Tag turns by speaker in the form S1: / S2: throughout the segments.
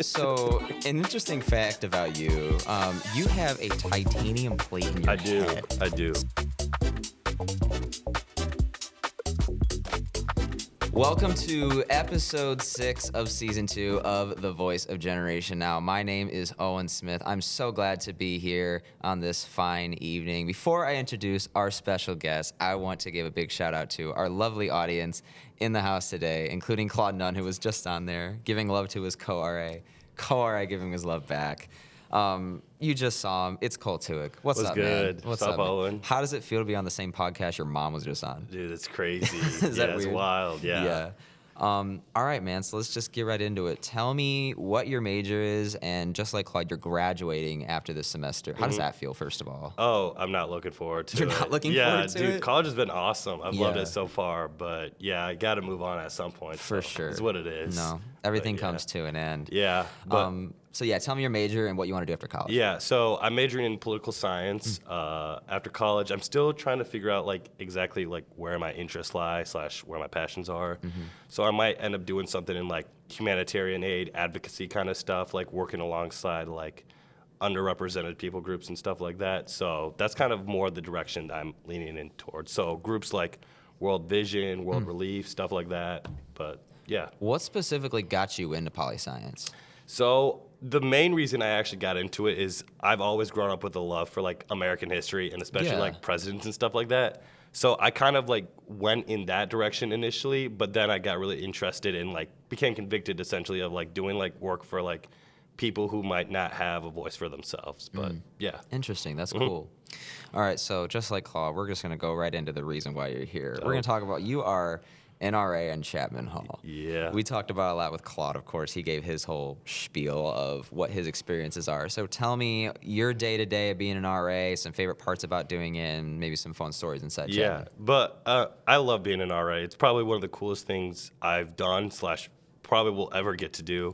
S1: So, an interesting fact about you, you have a titanium plate in your head.
S2: I do.
S1: Welcome to episode 6 of season 2 of The Voice of Generation Now. My name is Owen Smith. I'm so glad to be here on this fine evening. Before I introduce our special guest, I want to give a big shout out to our lovely audience in the house today, including Claude Nunn, who was just on there, giving love to his co-RA. Co-RA giving his love back. You just saw him. It's Cole Tueck. What's up,
S2: good?
S1: man? What's
S2: up,
S1: man?
S2: Owen?
S1: How does it feel to be on the same podcast your mom was just on?
S2: Dude, it's crazy.
S1: Is that
S2: it's
S1: weird?
S2: wild. Yeah.
S1: All right, man. So let's just get right into it. Tell me what your major is, and just like Claude, you're graduating after this semester. How does that feel, first of all?
S2: Oh, I'm not looking forward to it.
S1: You're not looking forward to it?
S2: Dude, college has been awesome. I've loved
S1: Yeah.
S2: it so far, but yeah, I got to move on at some point.
S1: For
S2: so
S1: sure.
S2: It's what it is.
S1: No, everything
S2: But,
S1: comes to an end.
S2: Yeah. But,
S1: So yeah, tell me your major and what you want to do after college.
S2: yeah, so I'm majoring in political science. After college, I'm still trying to figure out exactly where my interests lie / where my passions are. So I might end up doing something in humanitarian aid, advocacy kind of stuff, working alongside underrepresented people groups and stuff like that. So that's kind of more the direction I'm leaning in towards. So groups like World Vision, World Relief, stuff like that. But yeah.
S1: What specifically got you into poli-science?
S2: So the main reason I actually got into it is I've always grown up with a love for American history and especially
S1: Yeah.
S2: presidents and stuff like that. So I kind of went in that direction initially, but then I got really interested in became convicted essentially of doing work for people who might not have a voice for themselves. But yeah.
S1: Interesting. That's cool. All right. So just like Claude, we're just going to go right into the reason why you're here. We're going to talk about you are an RA in Chapman Hall.
S2: Yeah.
S1: We talked about a lot with Claude, of course. He gave his whole spiel of what his experiences are. So tell me your day-to-day of being an RA, some favorite parts about doing it, and maybe some fun stories inside
S2: Yeah,
S1: Chapman.
S2: but I love being an RA. It's probably one of the coolest things I've done / probably will ever get to do.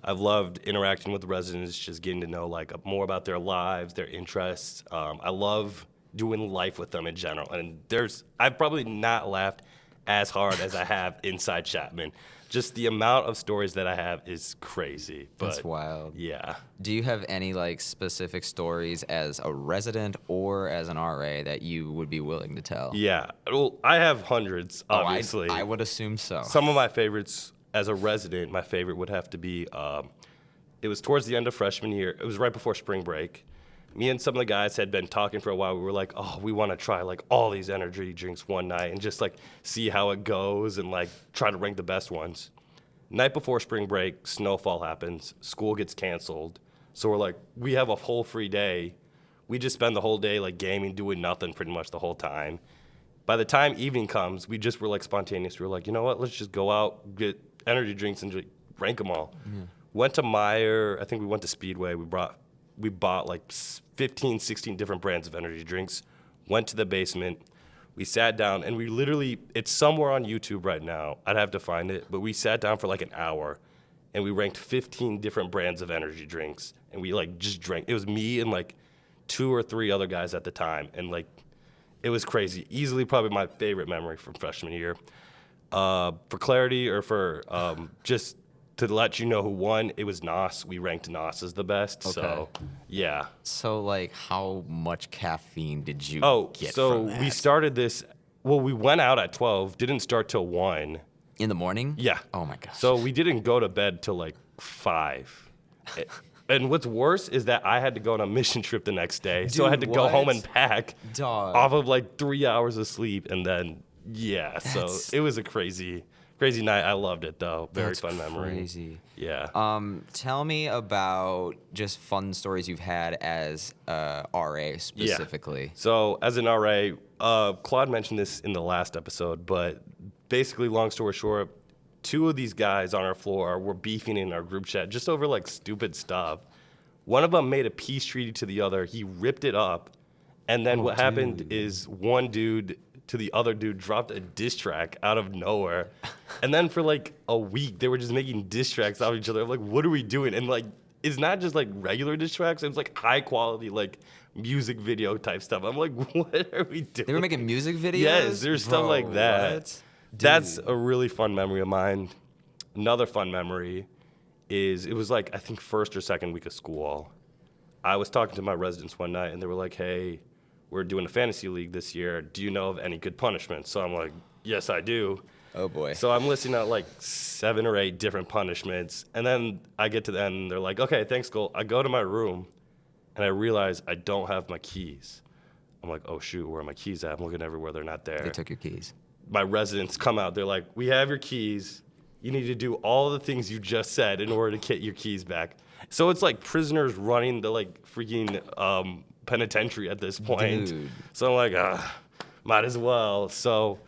S2: I've loved interacting with the residents, just getting to know more about their lives, their interests. I love doing life with them in general. And I've probably not laughed as hard as I have inside Chapman. Just the amount of stories that I have is crazy. But
S1: That's wild.
S2: yeah.
S1: Do you have any specific stories as a resident or as an RA that you would be willing to tell?
S2: Yeah. Well, I have hundreds, obviously.
S1: I would assume so.
S2: Some of my favorites as a resident, my favorite would have to be, it was towards the end of freshman year. It was right before spring break. Me and some of the guys had been talking for a while. We were like, oh, we want to try all these energy drinks one night and just see how it goes and try to rank the best ones. Night before spring break, snowfall happens. School gets canceled. So we're we have a whole free day. We just spend the whole day gaming, doing nothing pretty much the whole time. By the time evening comes, we just were spontaneous. We were you know what? Let's just go out, get energy drinks, and rank them all. Went to Meyer. I think we went to Speedway. We bought 15, 16 different brands of energy drinks, went to the basement, we sat down, and we literally, it's somewhere on YouTube right now, I'd have to find it, but we sat down for an hour, and we ranked 15 different brands of energy drinks, and we just drank. It was me and 2 or 3 other guys at the time, and it was crazy. Easily probably my favorite memory from freshman year. For clarity, or for just to let you know who won, it was NOS. We ranked NOS as the best.
S1: Okay.
S2: So, yeah.
S1: So, how much caffeine did you get
S2: so
S1: from that?
S2: we started this. Well, we went out at 12. Didn't start till 1.
S1: In the morning?
S2: Yeah.
S1: Oh, my gosh.
S2: So we didn't go to bed till 5. And what's worse is that I had to go on a mission trip the next day. So I had to
S1: Dude,
S2: go home
S1: what?
S2: and pack
S1: Dog.
S2: off of 3 hours of sleep. And then, yeah.
S1: That's-
S2: So it was a crazy night. I loved it, though. Very
S1: That's
S2: fun memory.
S1: crazy.
S2: Yeah.
S1: Tell me about just fun stories you've had as RA specifically.
S2: So as an RA, Claude mentioned this in the last episode, but basically, long story short, 2 of these guys on our floor were beefing in our group chat just over stupid stuff. One of them made a peace treaty to the other. He ripped it up, and then what happened is one dude to the other dude dropped a diss track out of nowhere. And then for a week, they were just making diss tracks out of each other. I'm what are we doing? And it's not just regular diss tracks. It's high quality, music video type stuff. I'm what are we doing?
S1: They were making music videos?
S2: Yes, there's stuff like that.
S1: What?
S2: That's a really fun memory of mine. Another fun memory is it was like, I think, first or second week of school. I was talking to my residents one night, and they were like, hey, we're doing a fantasy league this year. Do you know of any good punishments? So I'm like, yes, I do.
S1: Oh, boy.
S2: So I'm listing out like 7 or 8 different punishments. And then I get to the end, and they're like, okay, thanks, Cole. I go to my room, and I realize I don't have my keys. I'm like, oh, shoot, where are my keys at? I'm looking everywhere. They're not there.
S1: They took your keys.
S2: My residents come out. They're like, we have your keys. You need to do all the things you just said in order to get your keys back. So it's like prisoners running the like freaking penitentiary at this point.
S1: Dude.
S2: So I'm like, might as well. So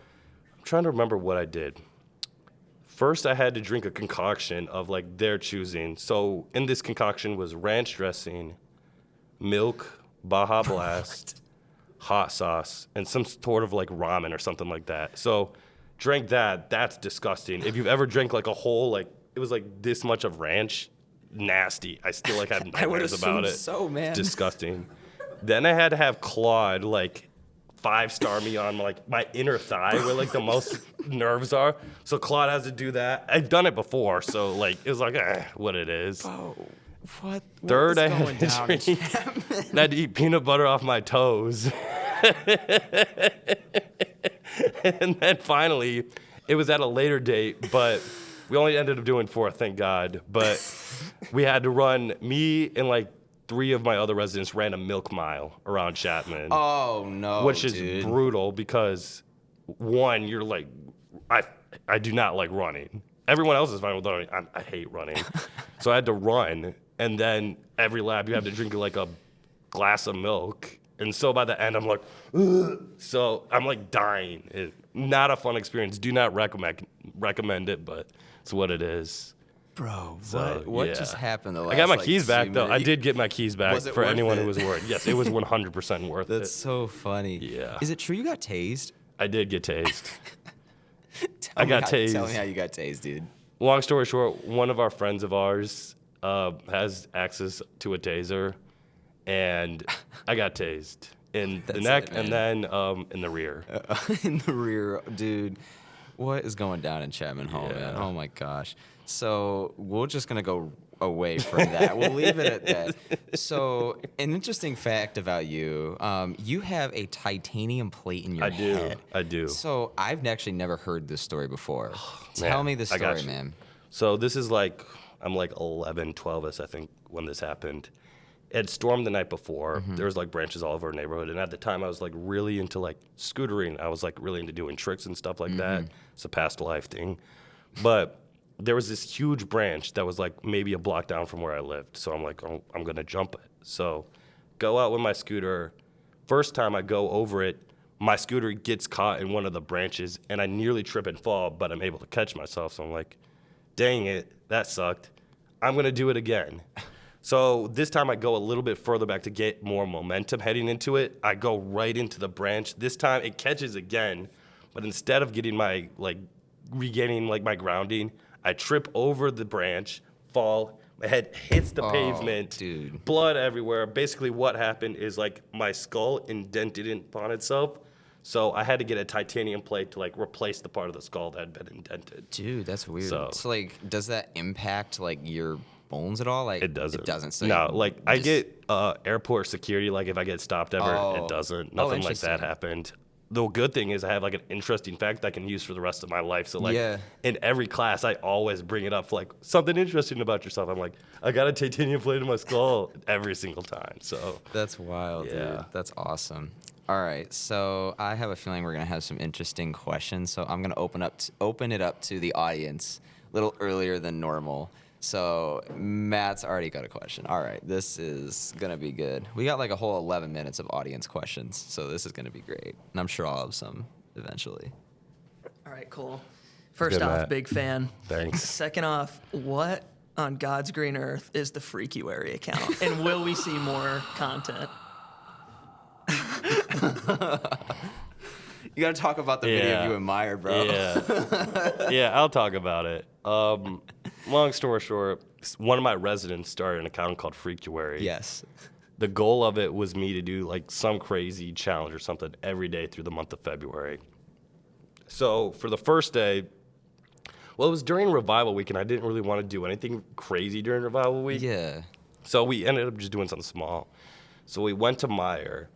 S2: I'm trying to remember what I did. First, I had to drink a concoction of like their choosing. So in this concoction was ranch dressing, milk, Baja Blast, hot sauce, and some sort of like ramen or something like that. So drank that. That's disgusting. If you've ever drank like a whole, like, it was like this much of ranch, nasty. I still like had nightmares about it.
S1: So, man.
S2: Disgusting. Then I had to have Claude like 5-star me on like my inner thigh where like the most nerves are. So Claude has to do that. I've done it before, so like it was like what it is.
S1: Oh, what?
S2: Third,
S1: what
S2: I
S1: is going
S2: had
S1: down
S2: to
S1: in
S2: drink.
S1: Chapman?
S2: I had to eat peanut butter off my toes. And then finally, it was at a later date, but we only ended up doing 4, thank God. But we had to run, me and like 3 of my other residents ran a milk mile around Chapman.
S1: Oh, no,
S2: which is
S1: dude.
S2: brutal because, one, you're like, I do not like running. Everyone else is fine with running. I hate running. So I had to run, and then every lap you have to drink like a glass of milk. And so by the end, I'm like, ugh. So I'm like dying. Not a fun experience. Do not recommend it, but it's what it is.
S1: Bro,
S2: So,
S1: what
S2: yeah.
S1: just happened the
S2: I
S1: last,
S2: got my
S1: like,
S2: keys back,
S1: 2
S2: though. I
S1: minutes?
S2: did get my keys back
S1: Was it
S2: for
S1: worth
S2: anyone
S1: it?
S2: who was worried. Yes, it was 100% worth it.
S1: That's so funny.
S2: Yeah.
S1: Is it true you got tased?
S2: I did get tased.
S1: I
S2: got
S1: Tell
S2: tased.
S1: me how you got tased, dude.
S2: Long story short, one of our friends of ours has access to a taser, and I got tased in the
S1: That's
S2: neck
S1: it,
S2: and then in the rear.
S1: In the rear, dude. What is going down in Chapman Hall, man?
S2: Yeah.
S1: Oh my gosh. So we're just gonna go away from that. We'll leave it at that. So an interesting fact about you, you have a titanium plate in your head.
S2: I do.
S1: So I've actually never heard this story before. Tell
S2: Man,
S1: me the
S2: I got
S1: story,
S2: you.
S1: man.
S2: So this is like, I'm like 11, 12-ish, I think, when this happened. It had stormed the night before.
S1: Mm-hmm.
S2: There was like branches all over our neighborhood. And at the time, I was like really into like scootering. I was like really into doing tricks and stuff like that. It's a past life thing. But there was this huge branch that was like maybe a block down from where I lived. So I'm like, oh, I'm going to jump it. So go out with my scooter. First time I go over it, my scooter gets caught in one of the branches and I nearly trip and fall, but I'm able to catch myself. So I'm like, dang it, that sucked. I'm going to do it again. So this time I go a little bit further back to get more momentum heading into it. I go right into the branch. This time it catches again, but instead of getting my, like, regaining, like, my grounding, I trip over the branch, fall, my head hits the pavement,
S1: dude.
S2: blood everywhere. Basically what happened is, like, my skull indented upon itself. So I had to get a titanium plate to, like, replace the part of the skull that had been indented.
S1: Dude, that's weird.
S2: So-
S1: So like, does that impact like your bones at all? Like
S2: It doesn't.
S1: It doesn't. So
S2: no,
S1: you
S2: like I
S1: just-
S2: get airport security. Like if I get stopped ever,
S1: Oh.
S2: it doesn't.
S1: Oh,
S2: Nothing like that
S1: interesting.
S2: happened. The good thing is I have like an interesting fact I can use for the rest of my life. So like
S1: Yeah.
S2: in every class, I always bring it up like something interesting about yourself. I'm like, I got a titanium plate in my skull every single time. So
S1: That's wild,
S2: Yeah.
S1: dude. That's awesome. All right, so I have a feeling we're gonna have some interesting questions. So I'm gonna open it up to the audience a little earlier than normal. So Matt's already got a question. All right, this is gonna be good. We got like a whole 11 minutes of audience questions, so this is gonna be great. And I'm sure I'll have some eventually.
S3: All right, cool. First
S2: Good,
S3: off,
S2: Matt.
S3: big fan.
S2: thanks.
S3: Second off, what on God's green earth is the Freakuary account? And will we see more content?
S1: You gotta talk about the video
S2: Yeah.
S1: of you and Meyer, bro.
S2: Yeah, yeah, I'll talk about it. Long story short, one of my residents started an account called Freakuary.
S1: Yes.
S2: The goal of it was me to do like some crazy challenge or something every day through the month of February. So for the first day, Well, it was during Revival Week, and I didn't really want to do anything crazy during Revival Week.
S1: Yeah.
S2: So we ended up just doing something small. So we went to Meyer,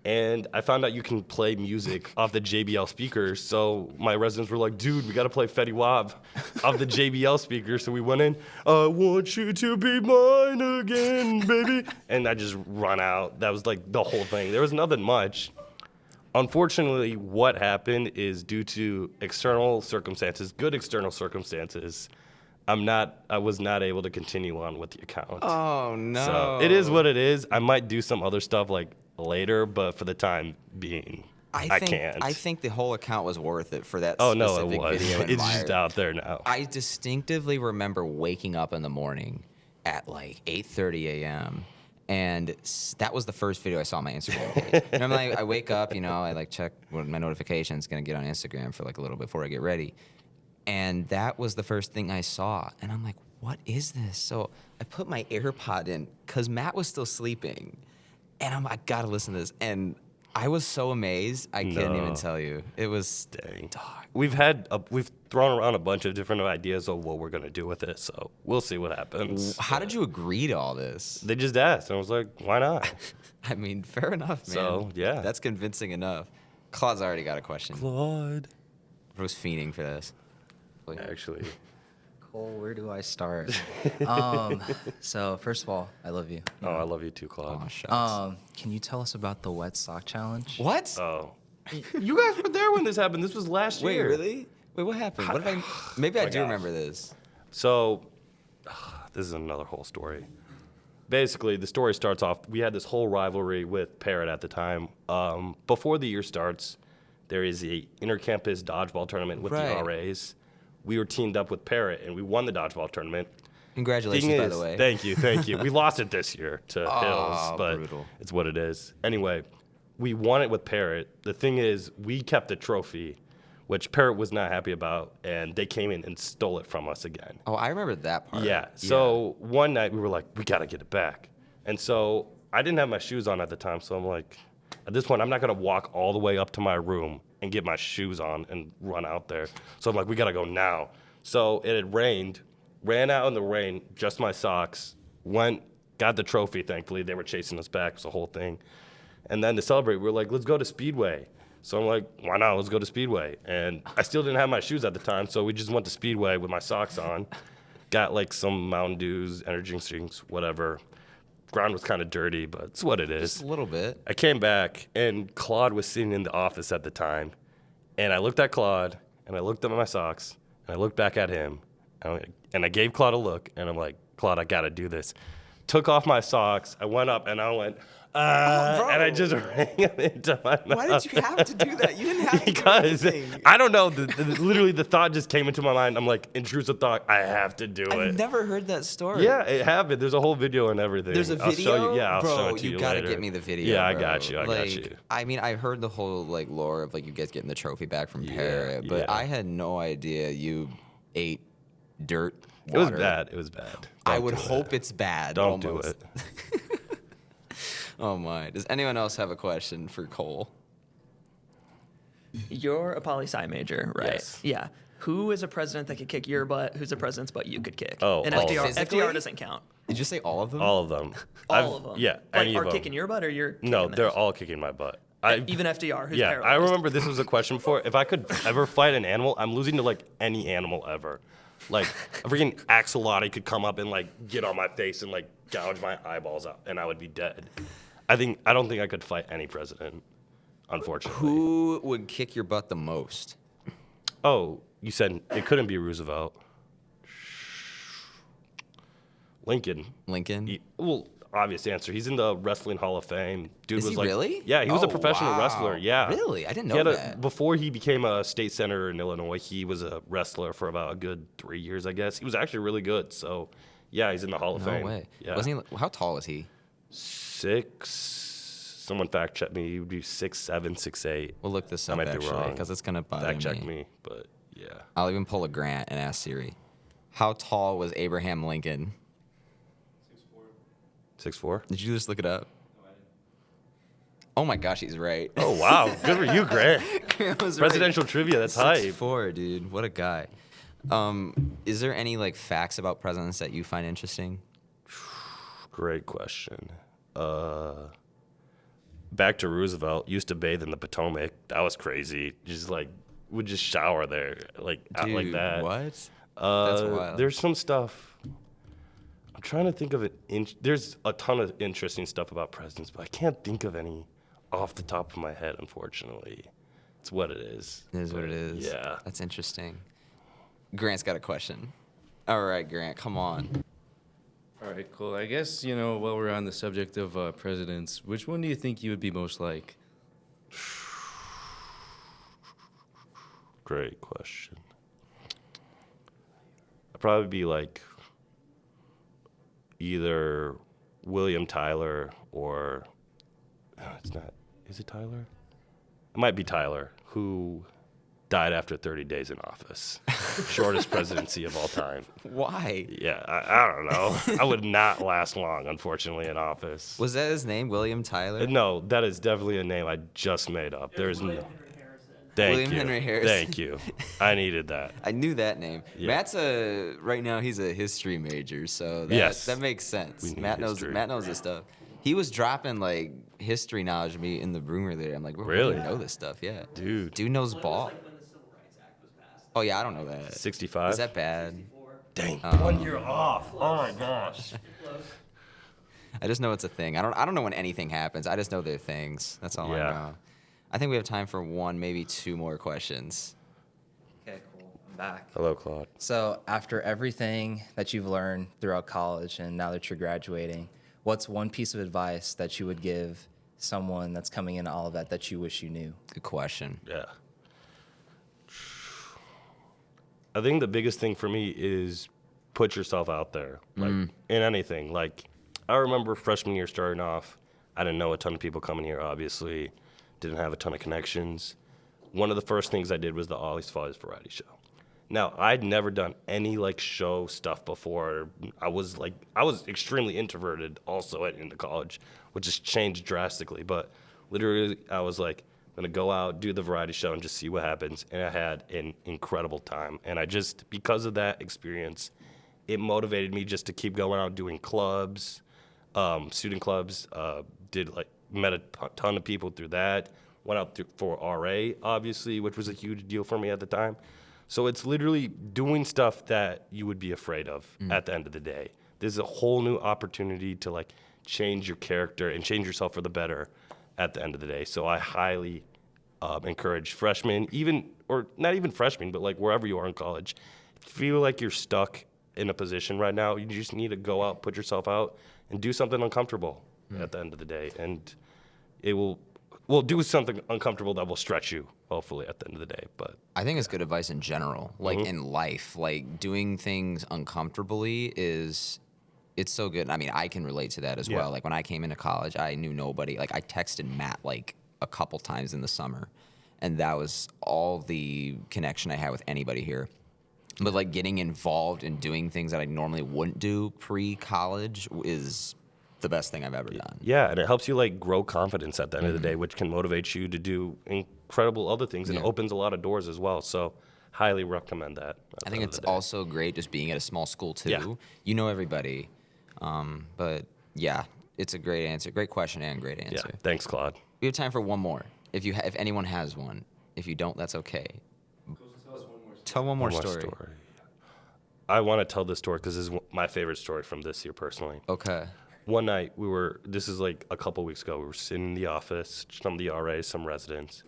S2: and I found out you can play music off the JBL speakers. So my residents were like, dude, we got to play Fetty Wap off the JBL speakers. So we went in, I want you to be mine again, baby. And I just run out. That was like the whole thing. There was nothing much. Unfortunately, what happened is due to external circumstances, good external circumstances, I was not able to continue on with the account.
S1: Oh, no.
S2: So it is what it is. I might do some other stuff like later, but for the time being, I can't.
S1: I think the whole account was worth it for that
S2: Oh, no,
S1: specific
S2: it was.
S1: video. in
S2: It's just
S1: Meyer.
S2: out there now.
S1: I distinctively remember waking up in the morning at like 8:30 a.m. And that was the first video I saw on my Instagram page. And I'm like, I wake up, I like check what my notifications, gonna get on Instagram for like a little bit before I get ready. And that was the first thing I saw. And I'm like, what is this? So I put my AirPod in because Matt was still sleeping. And I gotta listen to this. And I was so amazed, I couldn't even tell you. It was,
S2: Dang.
S1: dog.
S2: We've thrown around a bunch of different ideas of what we're gonna do with it, so we'll see what happens.
S1: How did you agree to all this?
S2: They just asked, and I was like, why not?
S1: I mean, fair enough, man.
S2: So, yeah.
S1: That's convincing enough. Claude's already got a question.
S2: Claude.
S1: I was fiending for this.
S2: Actually.
S4: Cole, where do I start? So first of all, I love you.
S2: Oh, I love you too, Claude.
S1: Oh, shucks.
S4: Can you tell us about the wet sock challenge?
S1: What?
S2: Oh. You guys were there when this happened. This was last
S1: Wait,
S2: year.
S1: really? Wait, what happened? What if maybe I
S2: my
S1: do
S2: gosh.
S1: remember this.
S2: So, this is another whole story. Basically, the story starts off, we had this whole rivalry with Parrott at the time. Before the year starts, there is a intercampus dodgeball tournament with
S1: Right.
S2: the RAs. We were teamed up with Parrott, and we won the dodgeball tournament.
S1: Congratulations, by the way.
S2: Thank you. We lost it this year to
S1: Oh,
S2: Hills, but
S1: brutal.
S2: it's what it is. Anyway, we won it with Parrott. The thing is, we kept the trophy, which Parrott was not happy about, and they came in and stole it from us again.
S1: Oh, I remember that part.
S2: Yeah. So one night we were like, we got to get it back. And so I didn't have my shoes on at the time. So I'm like, at this point, I'm not going to walk all the way up to my room and get my shoes on and run out there. So I'm like, we got to go now. So it had rained, ran out in the rain, just my socks, went, got the trophy, thankfully. They were chasing us back. It was the whole thing. And then to celebrate, we were like, let's go to Speedway. So I'm like, why not? Let's go to Speedway. And I still didn't have my shoes at the time, so we just went to Speedway with my socks on. Got like some Mountain Dews, energy drinks, whatever. Ground was kind of dirty, but it's what it is.
S1: Just a little bit.
S2: I came back, and Claude was sitting in the office at the time. And I looked at Claude, and I looked at my socks, and I looked back at him. And I gave Claude a look, and I'm like, Claude, I got to do this. Took off my socks. I went up, and I went, and I just ran into my mouth.
S1: Why did you have to do that? You didn't have to
S2: Because
S1: do anything.
S2: I don't know. Literally, the thought just came into my mind. I'm like, intrusive thought. I have to do
S1: I've
S2: it.
S1: never heard that story.
S2: Yeah, it happened. There's a whole video and everything.
S1: There's a
S2: I'll
S1: video?
S2: show you. Yeah, I'll
S1: bro,
S2: show it to you
S1: gotta
S2: later.
S1: get me the video.
S2: Yeah, I
S1: bro.
S2: got you. I got
S1: Like,
S2: you.
S1: I mean, I've heard the whole like lore of like you guys getting the trophy back from Parrott, but
S2: yeah.
S1: I had no idea you ate dirt.
S2: It was
S1: water.
S2: bad. It was bad.
S1: I
S2: Don't
S1: would
S2: do
S1: hope
S2: it.
S1: it's bad.
S2: Don't
S1: almost.
S2: do it.
S1: Oh my! Does anyone else have a question for Cole?
S3: You're a poli-sci major, right?
S2: Yes.
S3: Yeah. Who is a president that could kick your butt? Who's a president's butt you could kick?
S2: Oh,
S3: and
S2: all
S3: FDR,
S1: physically?
S3: FDR doesn't count.
S1: Did you say all of them?
S2: All of them.
S3: All of them.
S2: Yeah,
S3: Like,
S2: any
S3: are
S2: of them.
S3: kicking your butt or you're kicking
S2: No,
S3: theirs?
S2: they're all kicking my butt. I
S3: Even FDR, who's
S2: Yeah, I
S3: paralyzed.
S2: remember this was a question before. If I could ever fight an animal, I'm losing to like any animal ever. Like a freaking axolotl could come up and like get on my face and like gouge my eyeballs out, and I would be dead. I don't think I could fight any president, unfortunately.
S1: Who would kick your butt the most?
S2: Oh, you said it couldn't be Roosevelt. Lincoln.
S1: Lincoln.
S2: Well, obvious answer. He's in the Wrestling Hall of Fame. Dude
S1: Is
S2: was
S1: he
S2: like,
S1: really?
S2: Yeah, he was a
S1: Oh,
S2: professional
S1: wow.
S2: wrestler. Yeah.
S1: Really? I didn't
S2: He
S1: know
S2: had
S1: that.
S2: before he became a state senator in Illinois, he was a wrestler for about a good 3 years, I guess. He was actually really good. So, yeah, he's in the Hall of
S1: No
S2: Fame.
S1: way.
S2: Yeah.
S1: Wasn't he? How tall was he?
S2: 6. Someone fact check me. He would be 6'7", 6'8".
S1: We'll look this
S2: I
S1: up
S2: might be
S1: actually,
S2: wrong.
S1: because it's gonna bother
S2: Fact check me, but yeah.
S1: I'll even pull a Grant and ask Siri. How tall was Abraham Lincoln?
S2: 6'4".
S1: Did you just look it up? Oh my gosh, he's right.
S2: Oh wow, good for you, Grant.
S1: Grant was
S2: Presidential trivia. That's
S1: right.
S2: hype.
S1: 6'4", dude. What a guy. Is there any like facts about presidents that you find interesting?
S2: Great question. Back to Roosevelt, used to bathe in the Potomac. That was crazy. Just like would just shower there, like out like
S1: Dude,
S2: that.
S1: what? That's wild.
S2: There's some stuff. I'm trying to think of it. There's a ton of interesting stuff about presidents, but I can't think of any off the top of my head, unfortunately. It's what it is.
S1: It is what it is.
S2: Yeah.
S1: That's interesting. Grant's got a question. All right, Grant, come on.
S5: All right, cool. I guess, while we're on the subject of presidents, which one do you think you would be most like?
S2: Great question. I'd probably be like either William Tyler or it's not. Is it Tyler? It might be Tyler, who died after 30 days in office. Shortest presidency of all time.
S1: Why?
S2: Yeah, I don't know. I would not last long, unfortunately, in office.
S1: Was that his name, William Tyler?
S2: No, that is definitely a name I just made up. There's no. Thank
S1: William
S2: you.
S1: Henry Harrison.
S2: Thank you. I needed that.
S1: I knew that name.
S2: Yeah.
S1: Matt's right now he's a history major, so
S2: Yes.
S1: that makes sense.
S2: We need
S1: Matt
S2: history.
S1: knows this stuff. He was dropping like history knowledge to me in the room earlier. I'm like, where
S2: Really?
S1: do you know this stuff? Yeah.
S2: Dude.
S1: Dude knows ball. Oh yeah, I don't know that.
S2: 65?
S1: Is that bad?
S2: Dang, 1 year off. Oh my gosh.
S1: I just know it's a thing. I don't know when anything happens. I just know they're things. That's all I
S2: Yeah.
S1: know. I think we have time for one, maybe two more questions.
S4: Okay, cool. I'm back.
S2: Hello, Claude.
S4: So, after everything that you've learned throughout college and now that you're graduating, what's one piece of advice that you would give someone that's coming into Olivet that you wish you knew?
S1: Good question.
S2: Yeah. I think the biggest thing for me is put yourself out there, like in anything. Like I remember freshman year starting off, I didn't know a ton of people coming here, obviously. Didn't have a ton of connections. One of the first things I did was the Ollie's Falls variety show. Now, I'd never done any like show stuff before. I was extremely introverted also into college, which has changed drastically. But literally, I was like, I'm gonna go out, do the variety show, and just see what happens. And I had an incredible time. And because of that experience, it motivated me just to keep going out doing clubs, student clubs. Met a ton of people through that. Went out for RA, obviously, which was a huge deal for me at the time. So it's literally doing stuff that you would be afraid of at the end of the day. This is a whole new opportunity to like change your character and change yourself for the better at the end of the day. So I highly encourage freshmen, or not even freshmen, but like wherever you are in college, feel like you're stuck in a position right now. You just need to go out, put yourself out, and do something uncomfortable at the end of the day. And it will do something uncomfortable that will stretch you, hopefully, at the end of the day. But
S1: I think it's good advice in general, like in life. Like doing things uncomfortably it's so good. I mean, I can relate to that as well. Like when I came into college, I knew nobody. Like I texted Matt like a couple times in the summer, and that was all the connection I had with anybody here. But like getting involved in doing things that I normally wouldn't do pre-college is the best thing I've ever done.
S2: yeah, and it helps you like grow confidence at the end of the day, which can motivate you to do incredible other things, and it opens a lot of doors as well. So highly recommend that.
S1: I think it's also great just being at a small school too.
S2: Yeah.
S1: You know everybody. But yeah, it's a great answer. Great question and great answer.
S2: Yeah, thanks, Claude.
S1: We have time for one more. If anyone has one. If you don't, that's okay. Tell one more story.
S2: I want to tell this story because this is my favorite story from this year personally.
S1: Okay.
S2: One night this is like a couple weeks ago, we were sitting in the office, some of the RAs, some residents,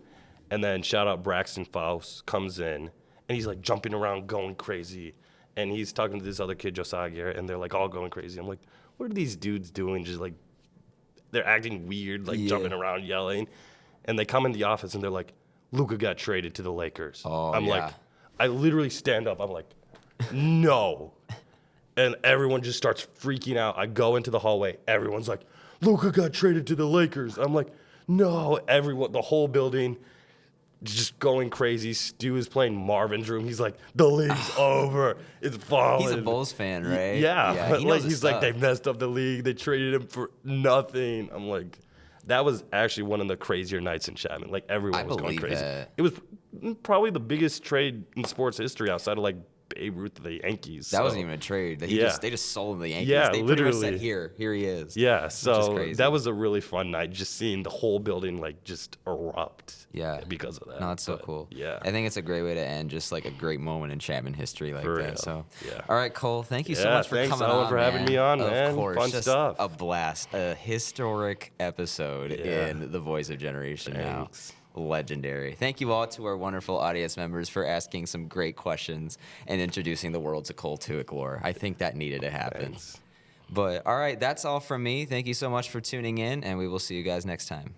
S2: and then shout out Braxton Faust comes in, and he's like jumping around, going crazy, and he's talking to this other kid, Josiah Garrett, and they're like all going crazy. I'm like, what are these dudes doing? Just like, they're acting weird, like jumping around, yelling, and they come in the office and they're like, Luka got traded to the Lakers. I'm like, I literally stand up, I'm like, no. And everyone just starts freaking out. I go into the hallway. Everyone's like, Luka got traded to the Lakers. I'm like, no. The whole building just going crazy. Stu is playing Marvin's Room. He's like, the league's over. It's falling.
S1: He's a Bulls fan, right?
S2: Yeah.
S1: He knows his
S2: he's like,
S1: stuff.
S2: they messed up the league. They traded him for nothing. I'm like, that was actually one of the crazier nights in Chapman. Like, everyone was going
S1: believe
S2: crazy.
S1: that.
S2: It was probably the biggest trade in sports history outside of, like, Babe Ruth to the Yankees.
S1: That
S2: so-
S1: wasn't even a trade. They just sold him the Yankees.
S2: Yeah,
S1: they pretty much said,
S2: literally.
S1: here he is.
S2: Yeah,
S1: which is
S2: so
S1: crazy.
S2: that was a really fun night, just seeing the whole building like just erupt.
S1: Yeah.
S2: Because of that.
S1: No, it's so
S2: But,
S1: cool.
S2: Yeah.
S1: I think it's a great way to end just like a great moment in Chapman history like
S2: For
S1: that.
S2: real.
S1: So,
S2: Yeah.
S1: all right, Cole, thank you so
S2: Yeah,
S1: much for
S2: thanks,
S1: coming
S2: Owen,
S1: on.
S2: for having
S1: man.
S2: me on,
S1: Of
S2: man.
S1: course,
S2: Fun
S1: just
S2: stuff.
S1: a blast, a historic episode
S2: Yeah.
S1: in the Voice of Generation
S2: Thanks.
S1: now. Legendary. Thank you all to our wonderful audience members for asking some great questions and introducing the world to Cole Tueck lore. I think that needed to happen.
S2: Thanks.
S1: But all right, that's all from me. Thank you so much for tuning in, and we will see you guys next time.